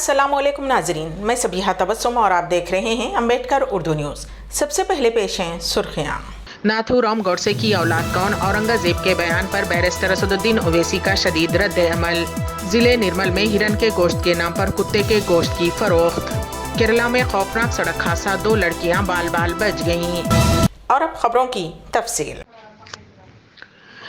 अस्सलामुअलैकुम नाजरीन, मैं सबीहा तबस्सुम और आप देख रहे हैं अम्बेडकर उर्दू न्यूज़। सबसे पहले पेश हैं सुर्खियाँ। नाथूराम गौडसे की औलाद कौन, औरंगजेब के बयान पर बैरिस्टर असदुद्दीन ओवैसी का शदीद रद्द अमल। जिले निर्मल में हिरन के गोश्त के नाम पर कुत्ते के गोश्त की फरोख्त। केरला में खौफनाक सड़क हादसा, 2 लड़कियां बाल बाल बच गईं। और अब खबरों की तफसील।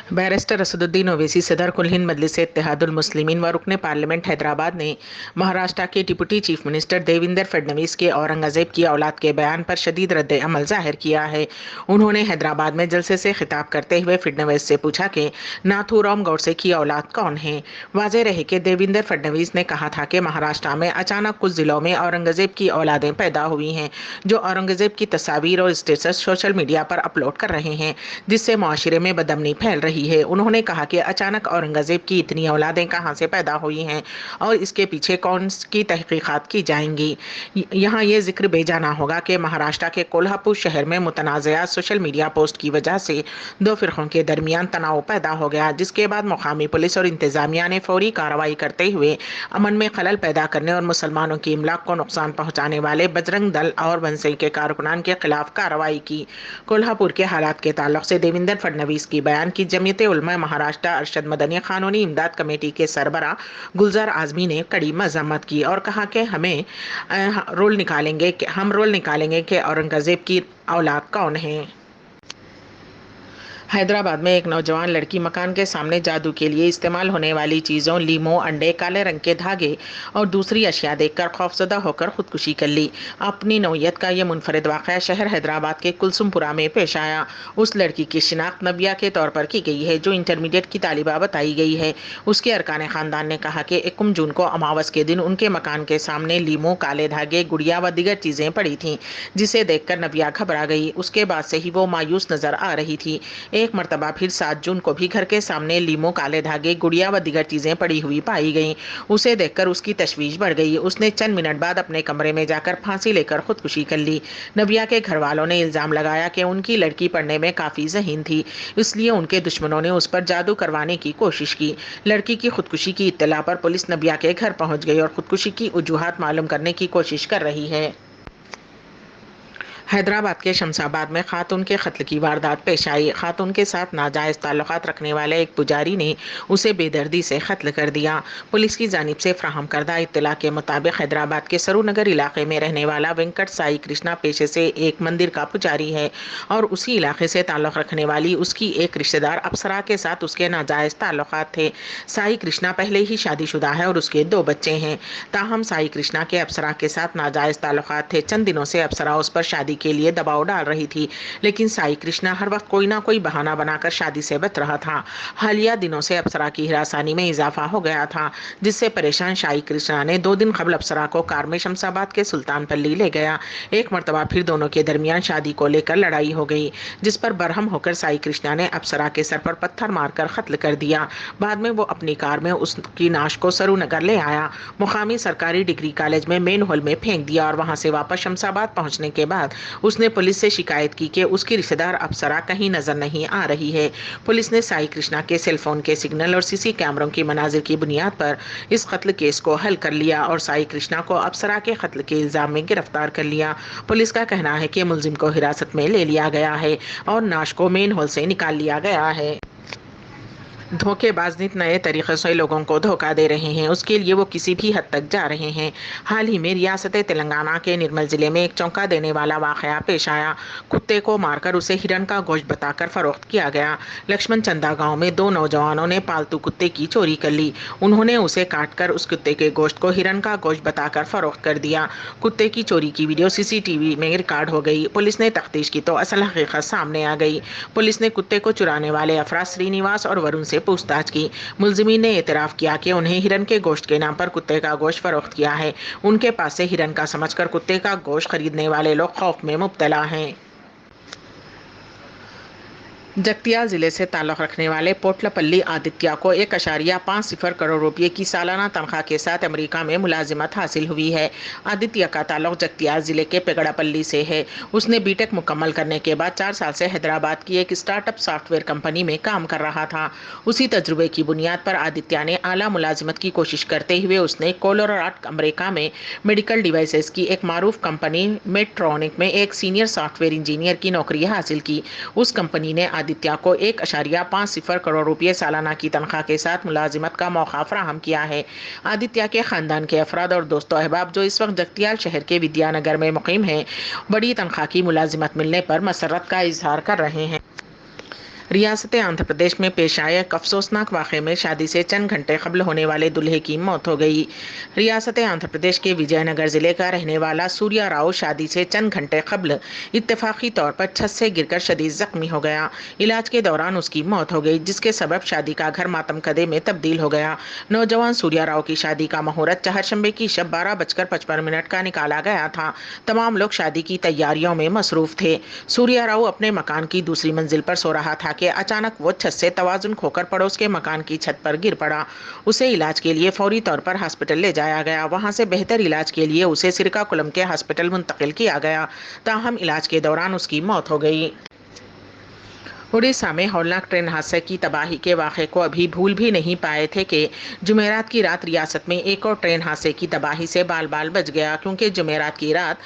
बैरिस्टर असदुद्दीन ओवैसी सदर कुल हिंद मजलिस इत्तेहादुल मुस्लिमीन व रुकने पार्लियामेंट हैदराबाद ने महाराष्ट्र के deputy chief minister Devendra Fadnavis के औरंगजेब की औलाद के बयान पर शदीद रद्द अमल जाहिर किया है। उन्होंने हैदराबाद में जलसे से खिताब करते हुए फडणवीस से पूछा कि नाथूराम गौडसे की औलाद कौन है। वाज़ेह रहे कि देवेंद्र फडणवीस ने कहा था कि महाराष्ट्र में अचानक कुछ जिलों में औरंगजेब की औलादें पैदा हुई हैं जो औरंगजेब की तस्वीर और स्टेटस सोशल मीडिया पर अपलोड कर रहे हैं, जिससे मुआशरे में बदअमनी फैल रही है। उन्होंने कहा कि अचानक औरंगजेब की इतनी औलादें कहां से पैदा हुई हैं और इसके पीछे कौन की तहकीकात की जाएंगी। यहाँ ये जिक्र बेजाना होगा कि महाराष्ट्र के कोल्हापुर शहर में मुतनाज़िया सोशल मीडिया पोस्ट की वजह से 2 फिरकों के दरमियान तनाव पैदा हो गया, जिसके बाद मुकामी पुलिस और इंतजामिया ने फौरी कार्रवाई करते हुए अमन में खलल पैदा करने और मुसलमानों की इमलाक को नुकसान पहुंचाने वाले बजरंग दल और बनसे के कारकुनान के खिलाफ कार्रवाई की। कोल्हापुर के हालात के ताल्लुक से देवेंद्र फडणवीस की बयान की जमीयत उलमा महाराष्ट्र अरशद मदनी कानूनी इमदाद कमेटी के सरबराह गुलजार आजमी ने कड़ी मजम्मत की और कहा कि हम रोल निकालेंगे कि औरंगजेब की औलाद कौन है। हैदराबाद में एक नौजवान लड़की मकान के सामने जादू के लिए इस्तेमाल होने वाली चीज़ों, लीमो, अंडे, काले रंग के धागे और दूसरी अशिया देखकर खौफजदा होकर खुदकुशी कर ली। अपनी नौयत का यह मुनफरिद वाक़या शहर हैदराबाद के कुलसुमपुरा में पेश आया। उस लड़की की शिनाख्त नबिया के तौर पर की गई है, जो इंटरमीडिएट की तालिबा बताई गई है। उसके अरकान ख़ानदान ने कहा कि 21 जून को अमावस के दिन उनके मकान के सामने लीमो, काले धागे, गुड़िया व दीगर चीज़ें पड़ी थीं, जिसे देखकर नबिया घबरा गई। उसके बाद से ही वो मायूस नजर आ रही थी। एक मरतबा फिर 7 जून को भी घर के सामने लीमो, काले धागे, गुड़िया व दीगर चीजें पड़ी हुई पाई गईं। उसे देखकर उसकी तशवीश बढ़ गई। उसने चंद मिनट बाद अपने कमरे में जाकर फांसी लेकर खुदकुशी कर ली। नबिया के घर वालों ने इल्जाम लगाया कि उनकी लड़की पढ़ने में काफी ज़हीन थी, इसलिए उनके दुश्मनों ने उस पर जादू करवाने की कोशिश की। लड़की की खुदकुशी की इत्तला पर पुलिस नबिया के घर पहुंच गई और खुदकुशी की वजूहात मालूम करने की कोशिश कर रही है। हैदराबाद के शमशाबाद में खातून के कत्ल की वारदात पेश आई। खातून के साथ नाजायज़ ताल्लुकात रखने वाले एक पुजारी ने उसे बेदर्दी से कत्ल कर दिया। पुलिस की जानिब से फ्राहम करदा इत्तला के मुताबिक हैदराबाद के सरूनगर इलाके में रहने वाला वेंकट साई कृष्णा पेशे से एक मंदिर का पुजारी है और उसी इलाके से ताल्लुक़ रखने वाली उसकी एक रिश्तेदार अप्सरा के साथ उसके नाजायज़ ताल्लुकात थे। साई कृष्णा पहले ही शादीशुदा है और उसके 2 बच्चे हैं। ताहम साई कृष्णा के अप्सरा के साथ नाजायज़ ताल्लुकात थे। चंद दिनों से अप्सरा उस पर शादी के लिए दबाव डाल रही थी, लेकिन साई कृष्णा हर वक्त कोई ना कोई बहाना बनाकर शादी से बच रहा था। हालिया दिनों से अप्सरा की हिरासानी में इजाफा हो गया था, जिससे परेशान साई कृष्णा ने 2 दिन कबल अप्सरा को कार में शमशाबाद के सुल्तानपल्ली ले गया। एक मरतबा फिर दोनों के दरमियान शादी को लेकर लड़ाई हो गई, जिस पर बरहम होकर साई कृष्णा ने अप्सरा के सर पर पत्थर मारकर कत्ल कर दिया। बाद में वो अपनी कार में उसकी नाश को सरूनगर ले आया, मुकामी सरकारी डिग्री कॉलेज में मेन हॉल में फेंक दिया और वहां से वापस शमशाबाद पहुंचने के बाद उसने पुलिस से शिकायत की कि उसकी रिश्तेदार अप्सरा कहीं नजर नहीं आ रही है। पुलिस ने साई कृष्णा के सेलफोन के सिग्नल और सीसी कैमरों की मनाजिर की बुनियाद पर इस कत्ल केस को हल कर लिया और साई कृष्णा को अप्सरा के कत्ल के इल्जाम में गिरफ्तार कर लिया। पुलिस का कहना है कि मुलजिम को हिरासत में ले लिया गया है और नाश को मेन हॉल से निकाल लिया गया है। धोखेबाज नित नए तरीक़े से लोगों को धोखा दे रहे हैं, उसके लिए वो किसी भी हद तक जा रहे हैं। हाल ही में रियासत तेलंगाना के निर्मल ज़िले में एक चौंका देने वाला वाक़या पेश आया। कुत्ते को मारकर उसे हिरन का गोश्त बताकर फ़रोख्त किया गया। लक्ष्मण चंदा गांव में 2 नौजवानों ने पालतू कुत्ते की चोरी कर ली। उन्होंने उसे काटकर उस कुत्ते के गोश्त को हिरन का गोश्त बताकर फ़रोख्त कर दिया। कुत्ते की चोरी की वीडियो CCTV में रिकॉर्ड हो गई। पुलिस ने तफ्तीश की तो असल हकीकत सामने आ गई। पुलिस ने कुत्ते को चुराने वाले अफराद श्रीनिवास और वरुण से पूछताछ की। मुलजिमीन ने एतराफ़ किया कि उन्हें हिरन के गोश्त के नाम पर कुत्ते का गोश्त फरोख्त किया है। उनके पास से हिरन का समझकर कुत्ते का गोश्त खरीदने वाले लोग खौफ में मुब्तला हैं। जगतिया जिले से ताल्लुक़ रखने वाले पोटलापल्ली आदित्य को 1.50 करोड़ रुपये की सालाना तनख्वाह के साथ अमेरिका में मुलाजिमत हासिल हुई है। आदित्य का ताल्लुक़ जगतिया जिले के पेगड़ापल्ली से है। उसने बीटेक मुकम्मल करने के बाद 4 साल से हैदराबाद की एक स्टार्टअप सॉफ्टवेयर कंपनी में काम कर रहा था। उसी तजुर्बे की बुनियाद पर आदित्य ने आला मुलाजिमत की कोशिश करते हुए उसने कोलोराडो अमेरिका में मेडिकल डिवाइसेस की एक मारूफ कंपनी मेडट्रॉनिक में एक सीनियर सॉफ्टवेयर इंजीनियर की नौकरी हासिल की। उस कंपनी ने आदित्य को 1.50 करोड़ रुपये सालाना की तनख्वाह के साथ मुलाजिमत का मौका फराहम किया है। आदित्य के खानदान के अफराद और दोस्तों अहबाब जो इस वक्त जगतियाल शहर के विद्यानगर में मुकीम हैं, बड़ी तनख्वाह की मुलाजिमत मिलने पर मसरत का इजहार कर रहे हैं। रियासत आंध्र प्रदेश में पेश आए एक अफसोसनाक वाक़े में शादी से चंद घंटे कबल होने वाले दूल्हे की मौत हो गई। रियासत आंध्र प्रदेश के विजयनगर जिले का रहने वाला सूर्या राव शादी से चंद घंटे कबल इत्तेफाकी तौर पर छत से गिरकर शदीद जख्मी हो गया। इलाज के दौरान उसकी मौत हो गई, जिसके सबब शादी का घर मातम कदे में तब्दील हो गया। नौजवान सूर्या राव की शादी का मुहूर्त चहारशंबे की शब 12:55 का निकाला गया था। तमाम लोग शादी की तैयारियों में मसरूफ थे। सूर्या राव अपने मकान की दूसरी मंजिल पर सो रहा था कि अचानक वो छत से तवाजुन खोकर पड़ोस के मकान की छत पर गिर पड़ा। उसे इलाज के लिए फौरी तौर पर हॉस्पिटल ले जाया गया। वहां से बेहतर इलाज के लिए उसे सिरकाकुलम के हॉस्पिटल मुंतकिल किया गया, ताहम इलाज के दौरान उसकी मौत हो गई। उड़ीसा में हौलनाक ट्रेन हादसे की तबाही के वाक़े को अभी भूल भी नहीं पाए थे कि जुमेरात की रात रियासत में एक और ट्रेन हादसे की तबाही से बाल बाल बच गया, क्योंकि जुमेरात की रात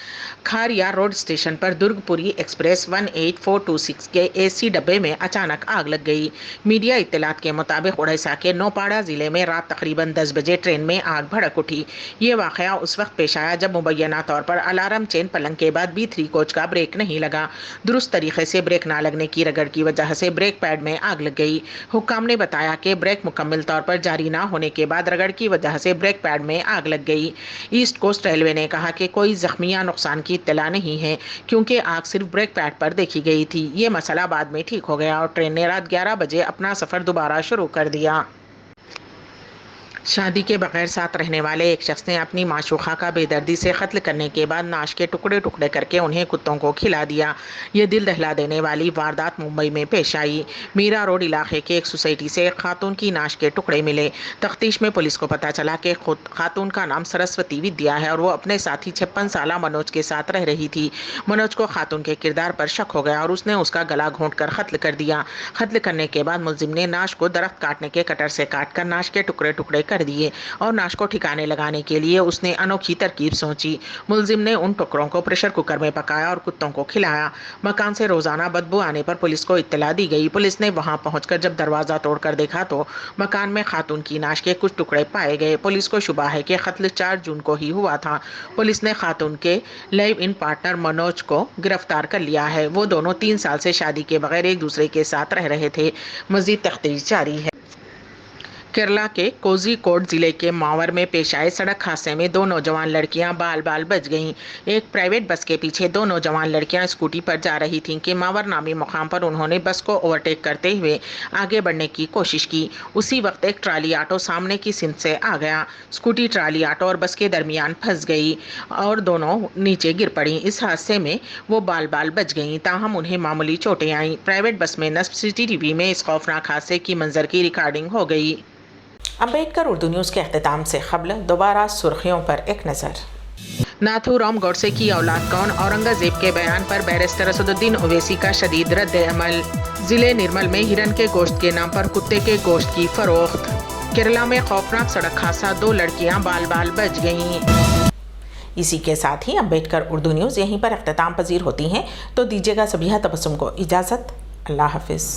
खारिया रोड स्टेशन पर दुर्गपुरी एक्सप्रेस 18426 के एसी डब्बे में अचानक आग लग गई। मीडिया इत्तलात के मुताबिक उड़ीसा के नौपाड़ा ज़िले में रात तकरीबन 10 बजे ट्रेन में आग भड़क उठी। ये वाक़या उस वक्त पेश आया जब मुबैना तौर पर अलार्म चेन पलंग के बाद B3 कोच का ब्रेक नहीं लगा। दुरुस्त तरीके से ब्रेक ना लगने की रगड़ की वजह से ब्रेक पैड में आग लग गई। हुक्काम ने बताया कि ब्रेक मुकम्मल तौर पर जारी ना होने के बाद रगड़ की वजह से ब्रेक पैड में आग लग गई। ईस्ट कोस्ट रेलवे ने कहा कि कोई जख्मी या नुकसान की इत्तला नहीं है, क्योंकि आग सिर्फ ब्रेक पैड पर देखी गई थी। ये मसला बाद में ठीक हो गया और ट्रेन ने रात 11 बजे अपना सफर दोबारा शुरू कर दिया। शादी के बगैर साथ रहने वाले एक शख्स ने अपनी माशूका का बेदर्दी से कत्ल करने के बाद नाश के टुकड़े टुकड़े करके उन्हें कुत्तों को खिला दिया। ये दिल दहला देने वाली वारदात मुंबई में पेश आई। मीरा रोड इलाके के एक सोसाइटी से एक खातून की नाश के टुकड़े मिले। तफ्तीश में पुलिस को पता चला कि खातून का नाम सरस्वती विद्या है और वो अपने साथी 56 साला मनोज के साथ रह रही थी। मनोज को खातून के किरदार पर शक हो गया और उसने उसका गला घोंट कर कत्ल कर दिया। कत्ल करने के बाद मुलजिम ने नाश को दरख्त काटने के कटर से काट कर नाश के टुकड़े टुकड़े कर दिए और नाश को ठिकाने लगाने के लिए उसने अनोखी तरकीब सोची। मुलजिम ने उन टुकड़ों को प्रेशर कुकर में पकाया और कुत्तों को खिलाया। मकान से रोजाना बदबू आने पर पुलिस को इत्तला दी गई। पुलिस ने वहां पहुंचकर जब दरवाजा तोड़कर देखा तो मकान में खातून की नाश के कुछ टुकड़े पाए गए। पुलिस को शुबा है कि कत्ल 4 जून को ही हुआ था। पुलिस ने खातून के लाइव इन पार्टनर मनोज को गिरफ्तार कर लिया है। वो दोनों 3 साल से शादी के बगैर एक दूसरे के साथ रह रहे थे। मजीद तफ्तीश जारी है। केरला के कोझिकोड जिले के मावर में पेश आए सड़क हादसे में 2 नौजवान लड़कियां बाल बाल बच गईं। एक प्राइवेट बस के पीछे 2 नौजवान लड़कियां स्कूटी पर जा रही थीं कि मावर नामी मुकाम पर उन्होंने बस को ओवरटेक करते हुए आगे बढ़ने की कोशिश की। उसी वक्त एक ट्राली ऑटो सामने की सिमत से आ गया। स्कूटी ट्राली ऑटो और बस के दरमियान फंस गई और दोनों नीचे गिर पड़ी। इस हादसे में वो बाल बाल बच गईं, ताहम उन्हें मामूली चोटें आईं। प्राइवेट बस में नस्ब CCTV में इस खौफनाक हादसे की मंजर की रिकॉर्डिंग हो गई। अम्बेडकर उर्दू न्यूज़ के अख्तिताम से क़ब्ल दोबारा सुर्खियों पर एक नज़र। नाथूराम गोडसे की औलाद कौन? औरंगजेब के बयान पर बैरिस्टर असदुद्दीन ओवैसी का शदीद रद्द अमल। जिले निर्मल में हिरन के गोश्त के नाम पर कुत्ते के गोश्त की फरोख्त। केरला में खौफनाक सड़क हादसा, 2 लड़कियां बाल बाल बच गईं। इसी के साथ ही अम्बेडकर उर्दू न्यूज़ यहीं पर अख्तिताम पजीर होती हैं, तो दीजिएगा सबिहा तबस्सुम को इजाज़त। अल्लाह हाफिज़।